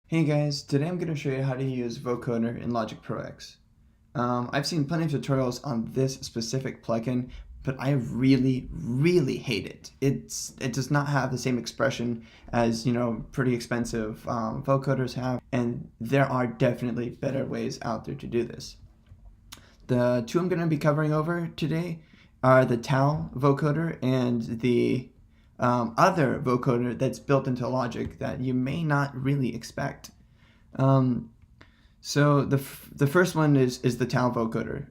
Hey guys, today I'm going to show you how to use Vocoder in Logic Pro X. I've seen plenty of tutorials on this specific plugin, but I really hate it. It does not have the same expression as, pretty expensive vocoders have, and there are definitely better ways out there to do this. The two I'm going to be covering over today are the Tau vocoder and the other vocoder that's built into Logic that you may not really expect. So the first one is the Tau vocoder.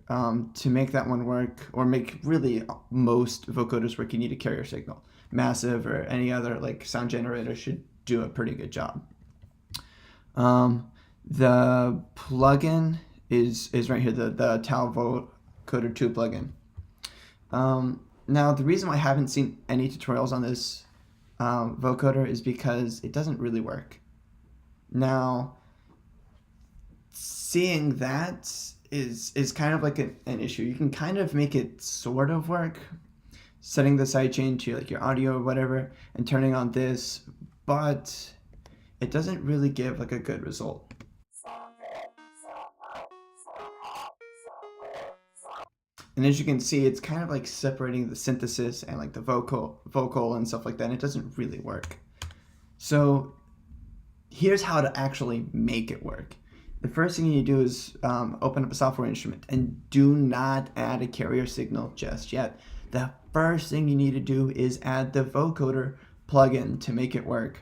To make that one work, or make really most vocoders work, you need a carrier signal. Massive or any other like sound generator should do a pretty good job. The plugin is right here, the Tau vocoder 2 plugin. Now, the reason why I haven't seen any tutorials on this vocoder is because it doesn't really work. Now, seeing that is kind of like an issue. You can kind of make it sort of work, setting the sidechain to like your audio or whatever, and turning on this, but it doesn't really give like a good result. And as you can see, it's kind of like separating the synthesis and like the vocal and stuff like that. And it doesn't really work. So here's how to actually make it work. The first thing you do is open up a software instrument, and do not add a carrier signal just yet. The first thing you need to do is add the vocoder plugin to make it work.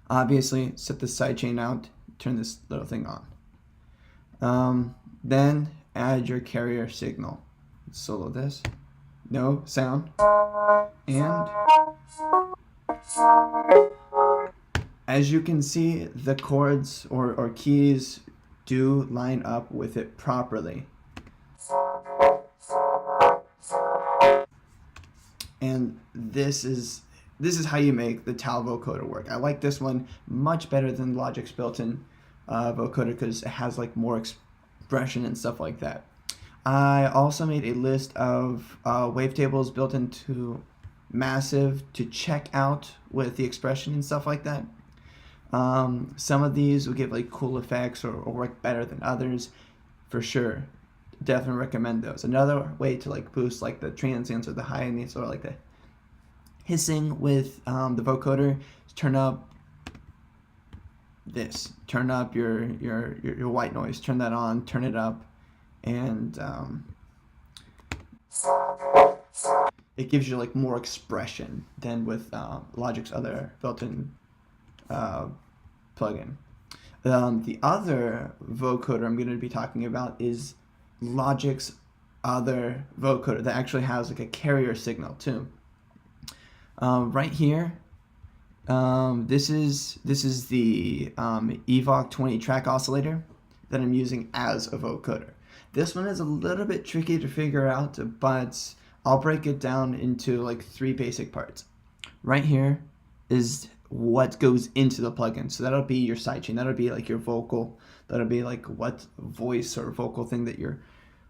Obviously, set the sidechain out, turn this little thing on. Then add your carrier signal. Solo this. No sound. And as you can see, the chords or keys do line up with it properly. And this is how you make the Tau vocoder work. I like this one much better than Logic's built-in vocoder because it has like more expression and stuff like that. I also made a list of wavetables built into Massive to check out with the expression and stuff like that. Some of these will give like cool effects or work better than others, for sure. Definitely recommend those. Another way to like boost like the transients or the high-ends or like the hissing with the vocoder is turn up this. Turn up your white noise. Turn that on. Turn it up, and it gives you like more expression than with Logic's other built-in plugin. The other vocoder I'm going to be talking about is Logic's other vocoder that actually has like a carrier signal too. Right here, this is the Evoc 20 track oscillator that I'm using as a vocoder. This one is a little bit tricky to figure out, but I'll break it down into like 3 basic parts. Right here is what goes into the plugin. So that'll be your sidechain. That'll be like your vocal. That'll be like what voice or vocal thing that you're,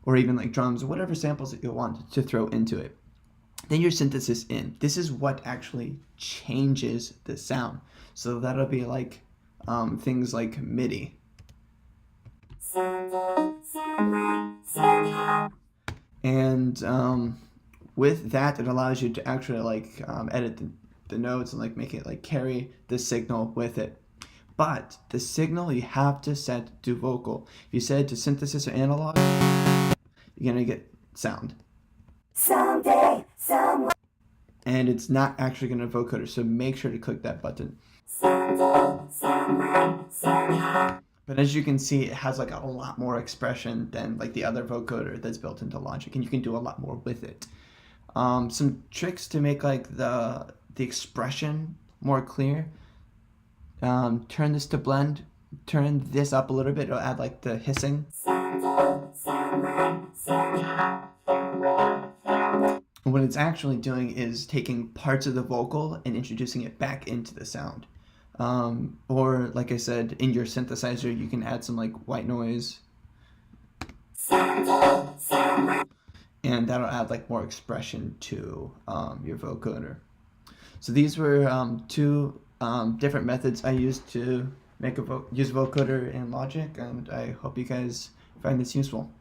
or even like drums or whatever samples that you want to throw into it. Then your synthesis in. This is what actually changes the sound. So that'll be like things like MIDI. And with that, it allows you to actually like edit the notes and like make it like carry the signal with it. But the signal you have to set to vocal. If you set it to synthesis or analog, you're gonna get sound. Someday, somewhere. And it's not actually gonna vocoder, so make sure to click that button. Someday, somewhere, somehow. But as you can see, it has like a lot more expression than like the other vocoder that's built into Logic, and you can do a lot more with it. Some tricks to make like the expression more clear. Turn this to blend. Turn this up a little bit. It'll add like the hissing. What it's actually doing is taking parts of the vocal and introducing it back into the sound. Or like I said, in your synthesizer, you can add some like white noise. And that'll add like more expression to your vocoder. So these were 2 different methods I used to use vocoder in Logic, and I hope you guys find this useful.